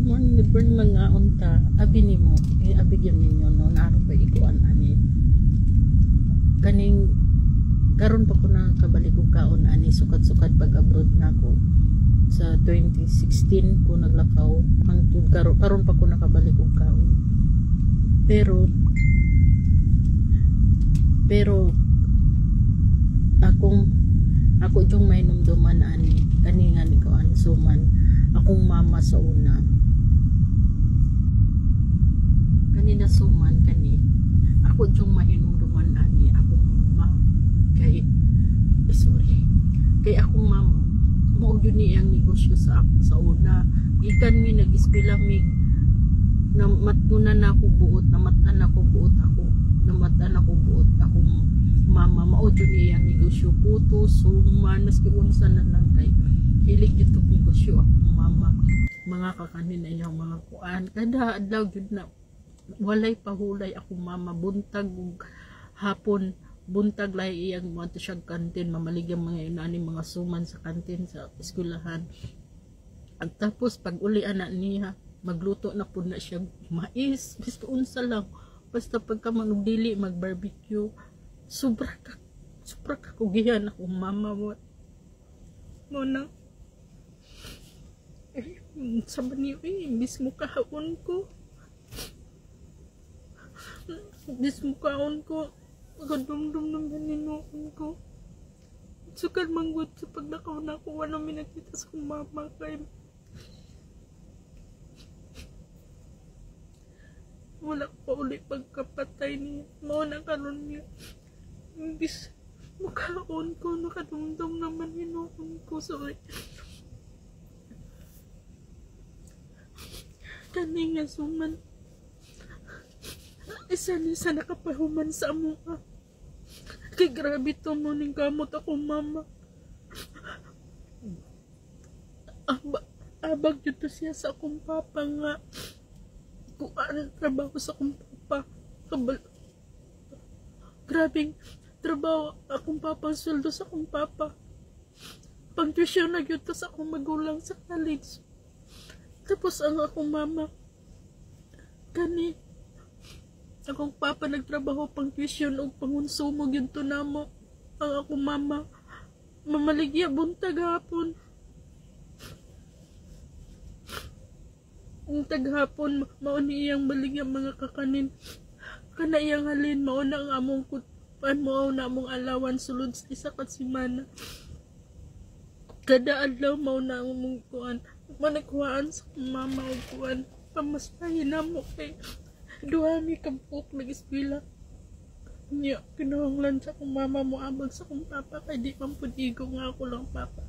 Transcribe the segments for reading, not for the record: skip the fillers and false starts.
good morning mga unta. Abi nimo, abigyan ninyo no naaro pa ikuan ani. Kaning karon pa ko na kabalik og kaon ani sukad-sukad pag abroad nako. Sa 2016 ko naglakaw hangtod karon pa ko nakabalik og kaon. Pero ako jung may numduman ani kaningan ko an suman akong mama sa una kanina suman kani ako jung mahinumduman ani akong mama kay akong mama mao jud ni ang negosyo sa una ikan mi nag-eskwela mig na matunan ako buot akong mama mao jud ni ang negosyo puto suman maski unsa na lang kay hilig dito negosyo akong mama mga kakanin na iyang mga kuan kada adlaw jud na walay pahulay akong mama buntag ug hapon buntag lay iyang mo siya kantin mamaligyan mga inani mga suman sa kantin sa eskwelahan at tapos pag uli anak niya magluto na pud na siya mais basta unsa lang basta pagka magdili mag barbecue sobra ka kugihan akong mama mo na sabi niyo imbis mo kahapon ko kadumdum naman ninuon ko sukad manggod sa paglakaw na ako wala may nakita sa kong mama kay wala pa uli pagkapatay niya mo na karon niya imbis mukhaon ko nakadumdum naman ninuon ko sorry kani nga suman isa nakapahuman sa amuha kay grabe to mo ning gamot ako mama abag dito siya sa akong papa nga kuan trabaho sa akong papa grabing trabaho akong papa sweldo sa akong papa pang tuition na gyud sa akong magulang sa college. Tapos ang akong mama kani akong papa nagtrabaho pang tuition o pangonsumo gyud to namo ang akong mama mamaligya buntag hapon ang taghapon mao ni iyang baligya mga kakanin kana iyang halin mao na ang among kuan mao na among alawan sulod sa isa ka semana kada adlaw mao na ang among kuan managkuhaan sa mama o kuan pamasahin na mo kay duha mi kabuk nag-eskwela niya kinahanglan sa akong mama mo abag sa akong papa kay di man pud igo nga ako lang papa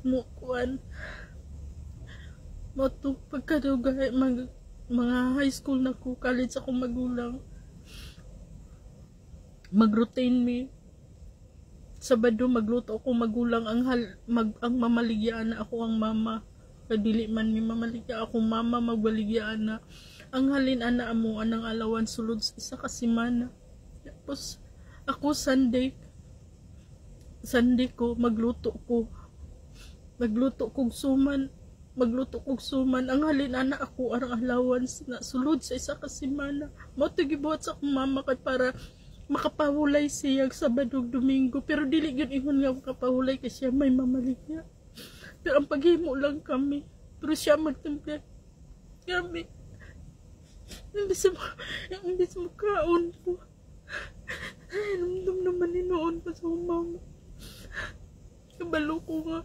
mo kuan mo to pagkadugay mga high school na ko college akong magulang mag-routine mi Sabado magluto ako magulang ang mamaligyan na ako ang mama kadili man mi mamaligya akong mama magbaligyan na ang halin ana amo anang alawan sulod sa isa ka semana. Tapos ako Sunday ko magluto kog suman ang halin ana ako arang alawan na sulod sa isa ka semana. Mo to gibuhat sa akong mama kay para makapahulay siya Sabado ug Domingo pero dili gyud ingon nga makapahulay kasi siya may mamaligya. Pero ang paghimo lang kami. Pero siya magtempla. Kami. Imbis mo kaon po. Ay, namdam naman ni noon pa sa mama. Kabalo ko nga.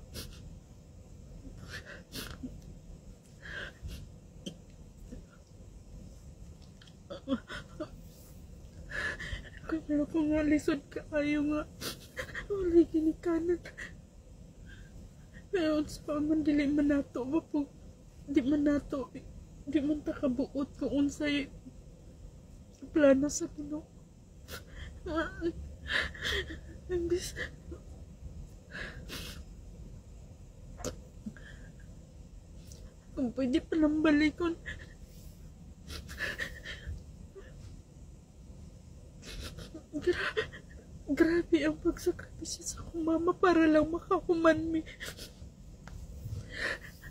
Kabalo ko nga, lisod ka kayo nga. Wala ginikanan. Ngayon sa paman dili man nato po di man takabuot kung unsay plano sa Ginoo. Imbis kung pwede pa lang balikon grabe ang pagsakripisyo sa akong mama para lang makahuman mi.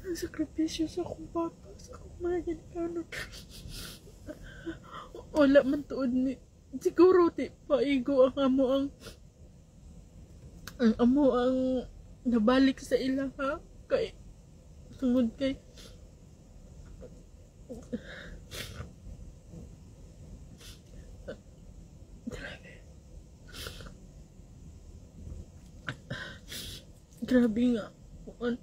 Ang sakripisyo sa akong bata, sa akong mga ginikanon. Wala man tuod ni siguro ti paigo ang amo ang nabalik sa ilaha kay tungod kay grabe nga ano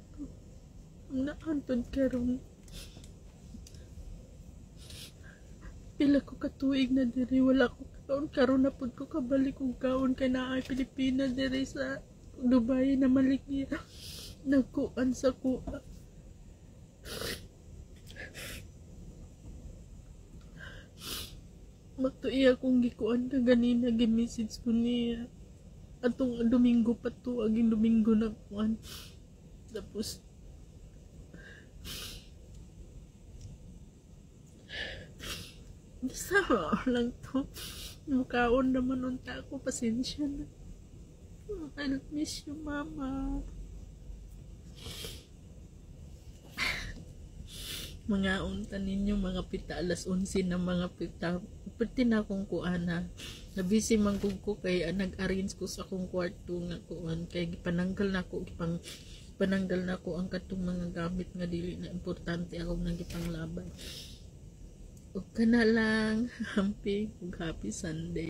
naantod karon pila ko katuig na diri wala ko kaon karon na pud ko kabalik og kaon kay naay Pilipinas diri sa Dubai na maligya nagkuan sa kuha magtuiya kong gikuan ka ganina gi-message ko niya atong Domingo pa to aging Domingo na kuan tapos sama lang to mukaon naman unta ako pasensya na I miss you mama mga unta ninyo mga pita alas 11 na mga pita pati na akong kuana nabisi man ko kay nag-arrange ko sa akong kwarto nga kuan kay gipananggal na ko pananggal na ko ang katong mga gamit nga dili na importante akong nagipanglaban. O ka na lang, happy Sunday.